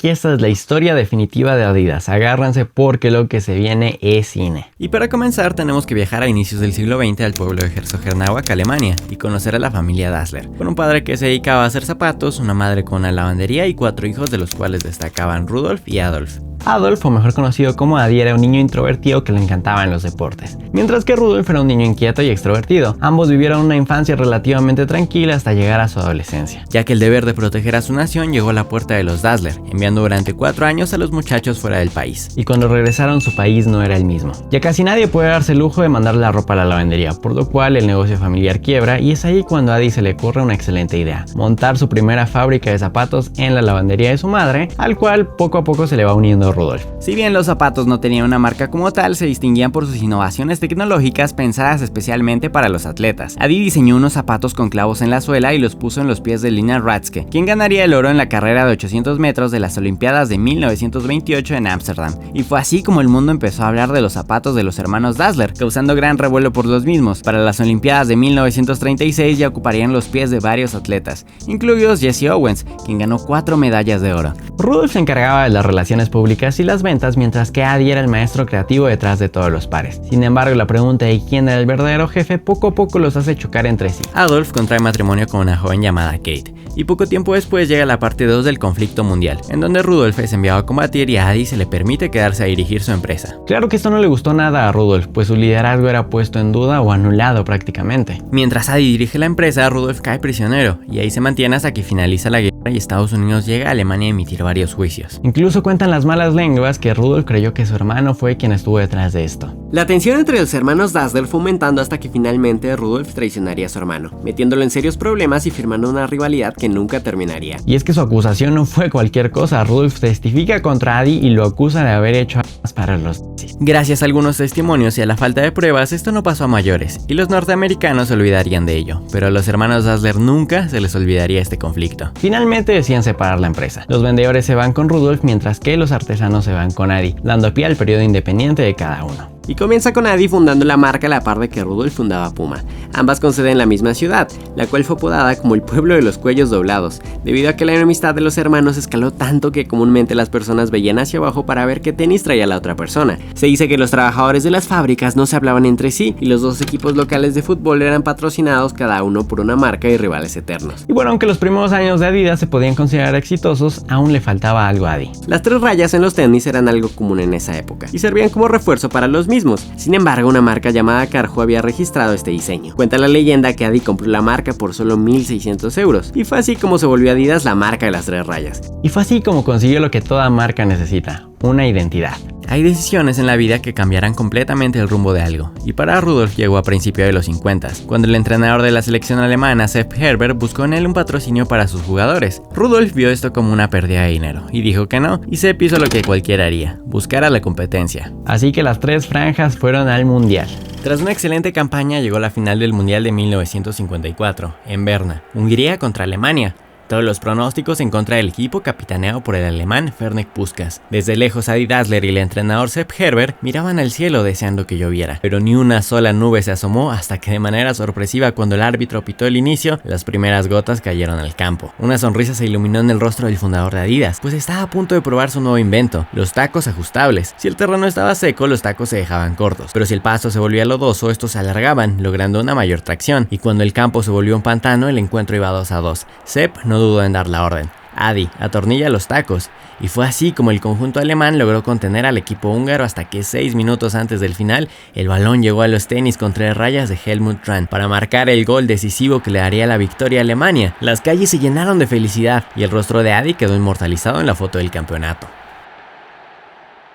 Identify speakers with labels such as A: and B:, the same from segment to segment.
A: que esta es la historia definitiva de Adidas. Agárrense porque lo que se viene es cine.
B: Y para comenzar tenemos que viajar a inicios del siglo XX al pueblo de Herzogenaurach, Alemania, y conocer a la familia Dassler, con un padre que se dedicaba a hacer zapatos, una madre con una lavandería y 4 hijos, de los cuales destacaban Rudolf y Adolf.
A: Adolf, o mejor conocido como Adi, era un niño introvertido que le encantaban los deportes, mientras que Rudolf era un niño inquieto y extrovertido. Ambos vivieron una infancia relativamente tranquila hasta llegar a su adolescencia,
B: ya que el deber de proteger a su nación llegó a la puerta de los Dassler, enviando durante 4 años a los muchachos fuera del país.
A: Y cuando regresaron su país no era el mismo. Ya casi nadie puede darse el lujo de mandar la ropa a la lavandería, por lo cual el negocio familiar quiebra, y es ahí cuando a Adi se le ocurre una excelente idea: montar su primera fábrica de zapatos en la lavandería de su madre, al cual poco a poco se le va uniendo Rudolf.
B: Si bien los zapatos no tenían una marca como tal, se distinguían por sus innovaciones tecnológicas pensadas especialmente para los atletas. Adi diseñó unos zapatos con clavos en la suela y los puso en los pies de Lina Ratzke, quien ganaría el oro en la carrera de 800 metros de las Olimpiadas de 1928 en Ámsterdam. Y fue así como el mundo empezó a hablar de los zapatos de los hermanos Dassler, causando gran revuelo por los mismos. Para las Olimpiadas de 1936 ya ocuparían los pies de varios atletas, incluidos Jesse Owens, quien ganó 4 medallas de oro.
A: Rudolf se encargaba de las relaciones públicas y las ventas, mientras que Adi era el maestro creativo detrás de todos los pares. Sin embargo, la pregunta de quién era el verdadero jefe poco a poco los hace chocar entre sí.
B: Adolf contrae matrimonio con una joven llamada Kate, y poco tiempo después llega la parte 2 del conflicto mundial, en donde Rudolf es enviado a combatir y a Adi se le permite quedarse a dirigir su empresa.
A: Claro que esto no le gustó nada a Rudolf, pues su liderazgo era puesto en duda o anulado prácticamente.
B: Mientras Adi dirige la empresa, Rudolf cae prisionero, y ahí se mantiene hasta que finaliza la guerra y Estados Unidos llega a Alemania a emitir varios juicios.
A: Incluso cuentan las malas lenguas que Rudolf creyó que su hermano fue quien estuvo detrás de esto.
C: La tensión entre los hermanos Dassler fue aumentando hasta que finalmente Rudolf traicionaría a su hermano, metiéndolo en serios problemas y firmando una rivalidad que nunca terminaría.
A: Y es que su acusación no fue cualquier cosa. Rudolf testifica contra Adi y lo acusa de haber hecho armas para los nazis.
B: Gracias a algunos testimonios y a la falta de pruebas, esto no pasó a mayores, y los norteamericanos se olvidarían de ello, pero a los hermanos Dassler nunca se les olvidaría este conflicto.
A: Finalmente deciden separar la empresa. Los vendedores se van con Rudolf, mientras que los artesanos se van con Adi, dando pie al periodo independiente de cada uno.
C: Y comienza con Adi fundando la marca a la par de que Rudolf fundaba Puma, ambas con sede en la misma ciudad, la cual fue apodada como el pueblo de los cuellos doblados, debido a que la enemistad de los hermanos escaló tanto que comúnmente las personas veían hacia abajo para ver qué tenis traía la otra persona. Se dice que los trabajadores de las fábricas no se hablaban entre sí, y los dos equipos locales de fútbol eran patrocinados cada uno por una marca y rivales eternos.
A: Y bueno, aunque los primeros años de Adidas se podían considerar exitosos, aún le faltaba algo a Adi.
C: Las 3 rayas en los tenis eran algo común en esa época, y servían como refuerzo para los mismos. Sin embargo, una marca llamada Carhu había registrado este diseño. Cuenta la leyenda que Adi compró la marca por solo 1.600 euros, y fue así como se volvió Adidas la marca de las 3 rayas.
A: Y fue así como consiguió lo que toda marca necesita: una identidad.
B: Hay decisiones en la vida que cambiarán completamente el rumbo de algo, y para Rudolf llegó a principios de los 50, cuando el entrenador de la selección alemana, Sepp Herber, buscó en él un patrocinio para sus jugadores. Rudolf vio esto como una pérdida de dinero, y dijo que no, y Sepp hizo lo que cualquiera haría: buscar a la competencia.
A: Así que las 3 franjas fueron al mundial.
B: Tras una excelente campaña llegó la final del mundial de 1954, en Berna, Hungría contra Alemania. Todos los pronósticos en contra del equipo, capitaneado por el alemán Ferenc Puskás. Desde lejos, Adi Dassler y el entrenador Sepp Herber miraban al cielo deseando que lloviera, pero ni una sola nube se asomó hasta que, de manera sorpresiva, cuando el árbitro pitó el inicio, las primeras gotas cayeron al campo. Una sonrisa se iluminó en el rostro del fundador de Adidas, pues estaba a punto de probar su nuevo invento: los tacos ajustables. Si el terreno estaba seco, los tacos se dejaban cortos, pero si el pasto se volvía lodoso, estos se alargaban, logrando una mayor tracción, y cuando el campo se volvió un pantano, el encuentro iba 2-2. Sepp no dudó en dar la orden: Adi, atornilla los tacos. Y fue así como el conjunto alemán logró contener al equipo húngaro hasta que 6 minutos antes del final, el balón llegó a los tenis con 3 rayas de Helmut Rahn para marcar el gol decisivo que le daría la victoria a Alemania. Las calles se llenaron de felicidad y el rostro de Adi quedó inmortalizado en la foto del campeonato.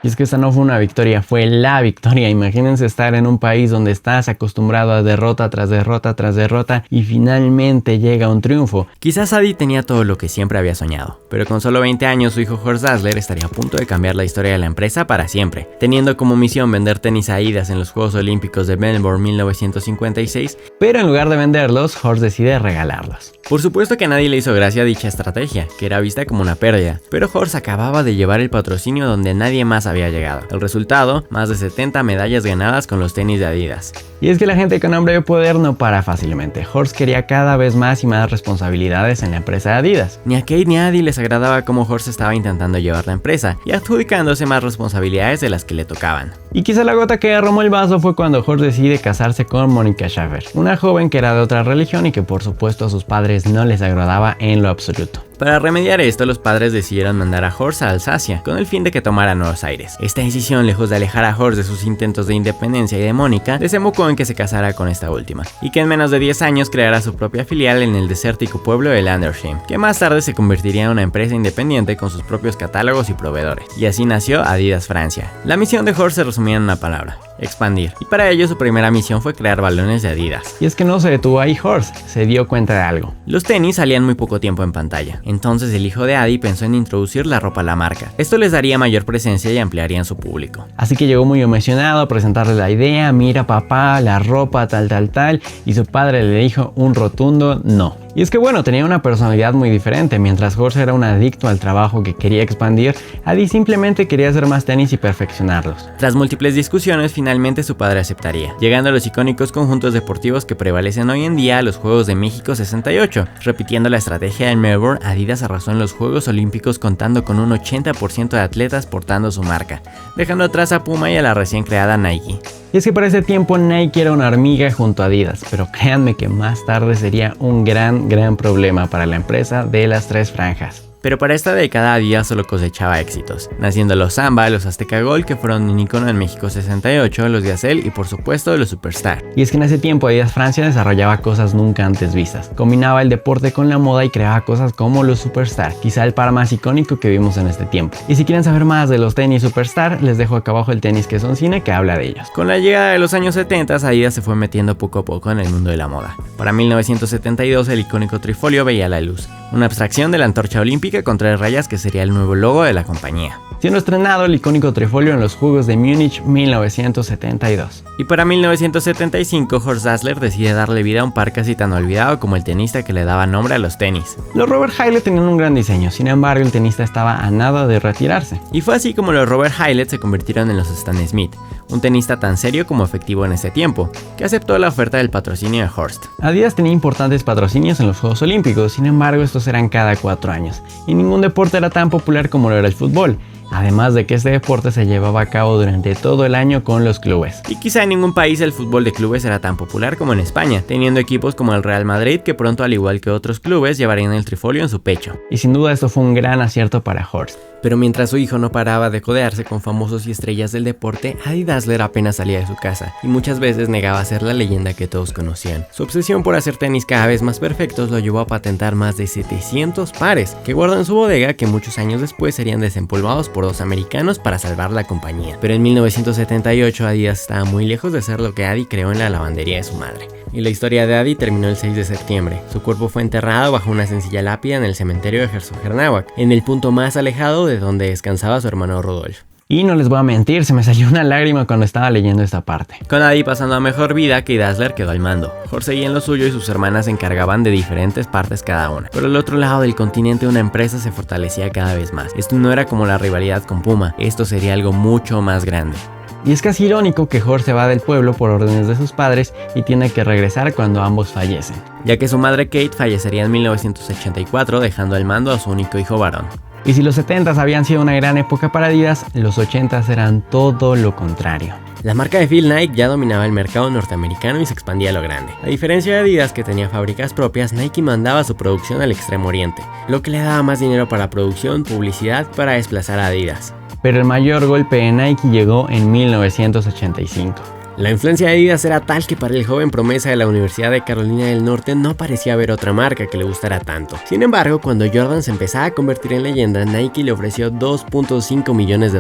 A: Y es que esta no fue una victoria, fue la victoria. Imagínense estar en un país donde estás acostumbrado a derrota tras derrota tras derrota y finalmente llega un triunfo.
B: Quizás Adi tenía todo lo que siempre había soñado, pero con solo 20 años su hijo Horst Dassler estaría a punto de cambiar la historia de la empresa para siempre. Teniendo como misión vender tenis Adidas en los Juegos Olímpicos de Melbourne 1956,
A: pero en lugar de venderlos, Horst decide regalarlos.
B: Por supuesto que a nadie le hizo gracia dicha estrategia, que era vista como una pérdida, pero Horst acababa de llevar el patrocinio donde nadie más había había llegado. El resultado, más de 70 medallas ganadas con los tenis de Adidas.
A: Y es que la gente con hambre de poder no para fácilmente. Horst quería cada vez más y más responsabilidades en la empresa de Adidas.
B: Ni a Kate ni a Adi les agradaba cómo Horst estaba intentando llevar la empresa y adjudicándose más responsabilidades de las que le tocaban.
A: Y quizá la gota que derramó el vaso fue cuando Horst decide casarse con Monika Schaffer, una joven que era de otra religión y que por supuesto a sus padres no les agradaba en lo absoluto.
B: Para remediar esto, los padres decidieron mandar a Horst a Alsacia, con el fin de que tomara nuevos aires. Esta decisión, lejos de alejar a Horst de sus intentos de independencia y de Mónica, desembocó en que se casara con esta última, y que en menos de 10 años creara su propia filial en el desértico pueblo de Landersheim, que más tarde se convertiría en una empresa independiente con sus propios catálogos y proveedores. Y así nació Adidas Francia. La misión de Horst se resumía en una palabra: expandir. Y para ello su primera misión fue crear balones de Adidas.
A: Y es que no se detuvo ahí Horst, se dio cuenta de algo.
B: Los tenis salían muy poco tiempo en pantalla, entonces el hijo de Adi pensó en introducir la ropa a la marca. Esto les daría mayor presencia y ampliarían su público.
A: Así que llegó muy emocionado a presentarle la idea: mira papá, la ropa tal, y su padre le dijo un rotundo no. Y es que bueno, tenía una personalidad muy diferente. Mientras Horst era un adicto al trabajo que quería expandir, Adi simplemente quería hacer más tenis y perfeccionarlos.
B: Tras múltiples discusiones, finalmente su padre aceptaría, llegando a los icónicos conjuntos deportivos que prevalecen hoy en día a los Juegos de México 68. Repitiendo la estrategia de Melbourne, Adidas arrasó en los Juegos Olímpicos contando con un 80% de atletas portando su marca, dejando atrás a Puma y a la recién creada Nike.
A: Y es que para ese tiempo Nike era una hormiga junto a Adidas, pero créanme que más tarde sería un gran problema para la empresa de las tres franjas.
B: Pero para esta década Adidas solo cosechaba éxitos, naciendo los Samba, los Azteca Gold, que fueron un icono en México 68, los Diacel y por supuesto los Superstar.
A: Y es que en ese tiempo Adidas Francia desarrollaba cosas nunca antes vistas. Combinaba el deporte con la moda y creaba cosas como los Superstar, quizá el par más icónico que vimos en este tiempo. Y si quieren saber más de los tenis Superstar, les dejo acá abajo el tenis que son cine que habla de ellos.
B: Con la llegada de los años 70, Adidas se fue metiendo poco a poco en el mundo de la moda. Para 1972 el icónico trifolio veía la luz, una abstracción de la antorcha olímpica con 3 rayas que sería el nuevo logo de la compañía.
A: Siendo estrenado el icónico trifolio en los Juegos de Múnich 1972.
B: Y para 1975 Horst Dassler decide darle vida a un par casi tan olvidado como el tenista que le daba nombre a los tenis.
A: Los Robert Highlett tenían un gran diseño, sin embargo el tenista estaba a nada de retirarse.
B: Y fue así como los Robert Highlett se convirtieron en los Stan Smith, un tenista tan serio como efectivo en ese tiempo, que aceptó la oferta del patrocinio de Horst.
A: Adidas tenía importantes patrocinios en los Juegos Olímpicos, sin embargo estos eran cada 4 años, y ningún deporte era tan popular como lo era el fútbol. Además de que este deporte se llevaba a cabo durante todo el año con los clubes.
B: Y quizá en ningún país el fútbol de clubes era tan popular como en España, teniendo equipos como el Real Madrid que pronto, al igual que otros clubes, llevarían el trifolio en su pecho.
A: Y sin duda esto fue un gran acierto para Horst.
B: Pero mientras su hijo no paraba de codearse con famosos y estrellas del deporte, Adi Dassler apenas salía de su casa y muchas veces negaba ser la leyenda que todos conocían. Su obsesión por hacer tenis cada vez más perfectos lo llevó a patentar más de 700 pares que guarda en su bodega, que muchos años después serían desempolvados por 2 americanos para salvar la compañía. Pero en 1978 Adidas estaba muy lejos de ser lo que Adi creó en la lavandería de su madre. Y la historia de Adi terminó el 6 de septiembre. Su cuerpo fue enterrado bajo una sencilla lápida en el cementerio de Herzogenaurach, en el punto más alejado de donde descansaba su hermano Rudolf.
A: Y no les voy a mentir, se me salió una lágrima cuando estaba leyendo esta parte.
B: Con Adi pasando a mejor vida, Kate Dassler quedó al mando. Horst seguía en lo suyo y sus hermanas se encargaban de diferentes partes cada una. Pero al otro lado del continente una empresa se fortalecía cada vez más. Esto no era como la rivalidad con Puma, esto sería algo mucho más grande.
A: Y es casi irónico que Horst se va del pueblo por órdenes de sus padres y tiene que regresar cuando ambos fallecen,
B: ya que su madre Kate fallecería en 1984 dejando al mando a su único hijo varón.
A: Y si los 70s habían sido una gran época para Adidas, los 80s eran todo lo contrario.
B: La marca de Phil Knight ya dominaba el mercado norteamericano y se expandía a lo grande. A diferencia de Adidas, que tenía fábricas propias, Nike mandaba su producción al Extremo Oriente, lo que le daba más dinero para producción, publicidad, para desplazar a Adidas.
A: Pero el mayor golpe de Nike llegó en 1985.
B: La influencia de Adidas era tal que para el joven promesa de la Universidad de Carolina del Norte no parecía haber otra marca que le gustara tanto. Sin embargo, cuando Jordan se empezaba a convertir en leyenda, Nike le ofreció $2.5 millones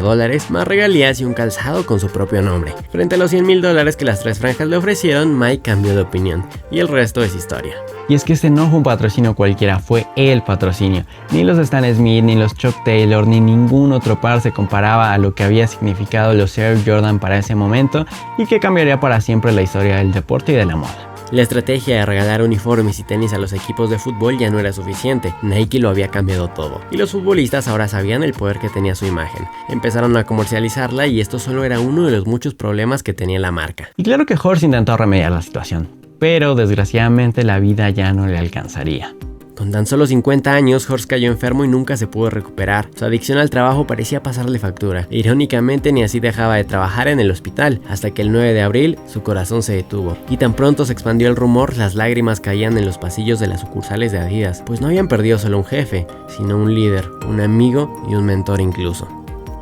B: más regalías y un calzado con su propio nombre. Frente a los $100,000 que las tres franjas le ofrecieron, Mike cambió de opinión, y el resto es historia.
A: Y es que este no fue un patrocinio cualquiera, fue el patrocinio. Ni los Stan Smith, ni los Chuck Taylor, ni ningún otro par se comparaba a lo que había significado los Air Jordan para ese momento y que cambiaría para siempre la historia del deporte y de la moda.
B: La estrategia de regalar uniformes y tenis a los equipos de fútbol ya no era suficiente, Nike lo había cambiado todo, y los futbolistas ahora sabían el poder que tenía su imagen. Empezaron a comercializarla y esto solo era uno de los muchos problemas que tenía la marca.
A: Y claro que Horst intentó remediar la situación, pero desgraciadamente la vida ya no le alcanzaría.
B: Con tan solo 50 años, Horst cayó enfermo y nunca se pudo recuperar. Su adicción al trabajo parecía pasarle factura. Irónicamente, ni así dejaba de trabajar en el hospital, hasta que el 9 de abril su corazón se detuvo. Y tan pronto se expandió el rumor, las lágrimas caían en los pasillos de las sucursales de Adidas, pues no habían perdido solo un jefe, sino un líder, un amigo y un mentor incluso.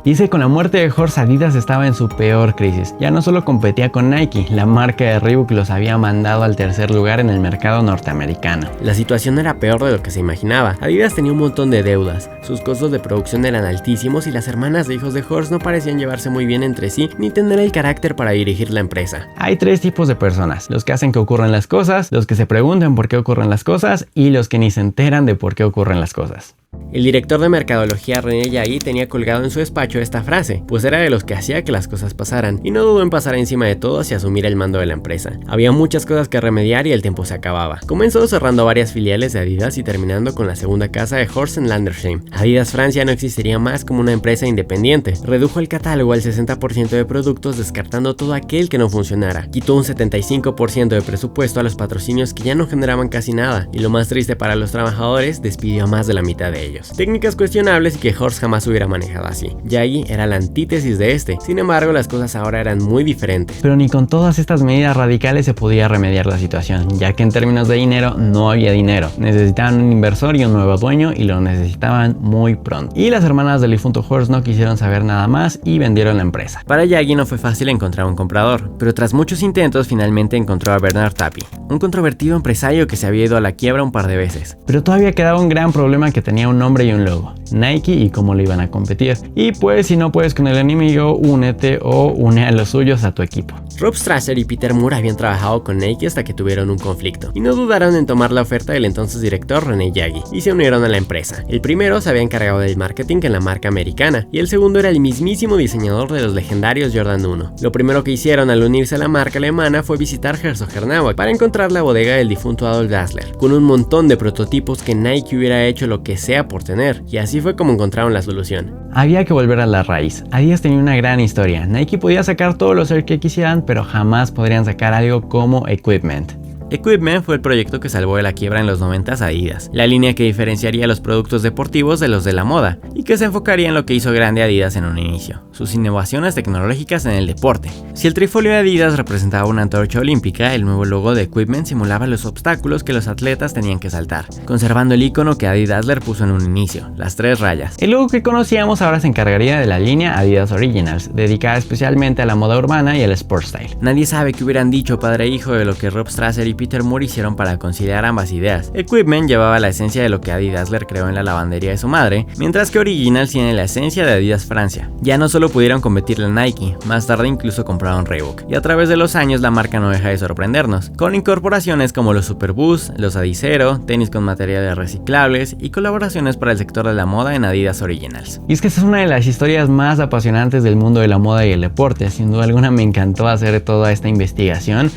A: Dice que con la muerte de Horst, Adidas estaba en su peor crisis. Ya no solo competía con Nike, la marca de Reebok los había mandado al tercer lugar en el mercado norteamericano.
B: La situación era peor de lo que se imaginaba. Adidas tenía un montón de deudas, sus costos de producción eran altísimos y las hermanas de hijos de Horst no parecían llevarse muy bien entre sí ni tener el carácter para dirigir la empresa.
A: Hay tres tipos de personas: los que hacen que ocurran las cosas, los que se preguntan por qué ocurren las cosas y los que ni se enteran de por qué ocurren las cosas.
B: El director de mercadología René Yagui tenía colgado en su despacho esta frase, pues era de los que hacía que las cosas pasaran, y no dudó en pasar encima de todos y asumir el mando de la empresa. Había muchas cosas que remediar y el tiempo se acababa. Comenzó cerrando varias filiales de Adidas y terminando con la segunda casa de Horst en Landersheim. Adidas Francia no existiría más como una empresa independiente. Redujo el catálogo al 60% de productos, descartando todo aquel que no funcionara. Quitó un 75% de presupuesto a los patrocinios que ya no generaban casi nada, y lo más triste para los trabajadores, despidió a más de la mitad de ellos. Técnicas cuestionables y que Horst jamás hubiera manejado así. Yagui era la antítesis de este, sin embargo las cosas ahora eran muy diferentes.
A: Pero ni con todas estas medidas radicales se podía remediar la situación, ya que en términos de dinero no había dinero. Necesitaban un inversor y un nuevo dueño y lo necesitaban muy pronto. Y las hermanas del difunto Horst no quisieron saber nada más y vendieron la empresa.
B: Para Yagui no fue fácil encontrar un comprador, pero tras muchos intentos finalmente encontró a Bernard Tapie, un controvertido empresario que se había ido a la quiebra un par de veces.
A: Pero todavía quedaba un gran problema, que tenía un nombre y un logo: Nike, y cómo le iban a competir. Y pues si no puedes con el enemigo, únete o une a los suyos a tu equipo.
B: Rob Strasser y Peter Moore habían trabajado con Nike hasta que tuvieron un conflicto, y no dudaron en tomar la oferta del entonces director René Yagui, y se unieron a la empresa. El primero se había encargado del marketing en la marca americana, y el segundo era el mismísimo diseñador de los legendarios Jordan 1. Lo primero que hicieron al unirse a la marca alemana fue visitar Herzogenaurach para encontrar la bodega del difunto Adolf Dassler, con un montón de prototipos que Nike hubiera hecho lo que sea por tener, y así fue como encontraron la solución.
A: Había que volver a la raíz. Adidas tenía una gran historia. Nike podía sacar todos los Air que quisieran, pero jamás podrían sacar algo como Equipment.
B: Equipment fue el proyecto que salvó de la quiebra en los 90s a Adidas, la línea que diferenciaría los productos deportivos de los de la moda y que se enfocaría en lo que hizo grande a Adidas en un inicio, sus innovaciones tecnológicas en el deporte. Si el trifolio de Adidas representaba una antorcha olímpica, el nuevo logo de Equipment simulaba los obstáculos que los atletas tenían que saltar, conservando el icono que Adi Dassler puso en un inicio, las 3 rayas.
A: El logo que conocíamos ahora se encargaría de la línea Adidas Originals, dedicada especialmente a la moda urbana y el sport style.
B: Nadie sabe qué hubieran dicho padre e hijo de lo que Rob Strasser y Peter Moore hicieron para conciliar ambas ideas. Equipment llevaba la esencia de lo que Adi Dassler creó en la lavandería de su madre, mientras que Originals tiene la esencia de Adidas Francia. Ya no solo pudieron competirle a Nike, más tarde incluso compraron Reebok, y a través de los años la marca no deja de sorprendernos, con incorporaciones como los Superboost, los Adizero, tenis con materiales reciclables y colaboraciones para el sector de la moda en Adidas Originals.
A: Y es que esta es una de las historias más apasionantes del mundo de la moda y el deporte. Sin duda alguna me encantó hacer toda esta investigación.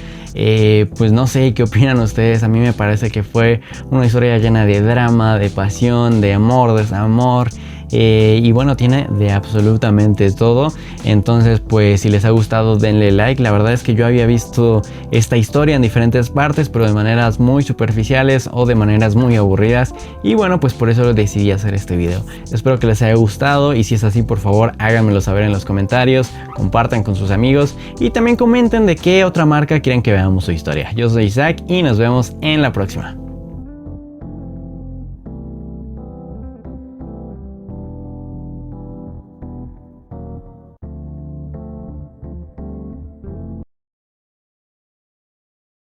A: Pues no sé qué opinan ustedes. A mí me parece que fue una historia llena de drama, de pasión, de amor, desamor. Y bueno, tiene de absolutamente todo. Entonces pues si les ha gustado denle like. La verdad es que yo había visto esta historia en diferentes partes, pero de maneras muy superficiales o de maneras muy aburridas, y bueno, pues por eso decidí hacer este video. Espero que les haya gustado, y si es así, por favor háganmelo saber en los comentarios, compartan con sus amigos y también comenten de qué otra marca quieren que veamos su historia. Yo soy Isaac y nos vemos en la próxima.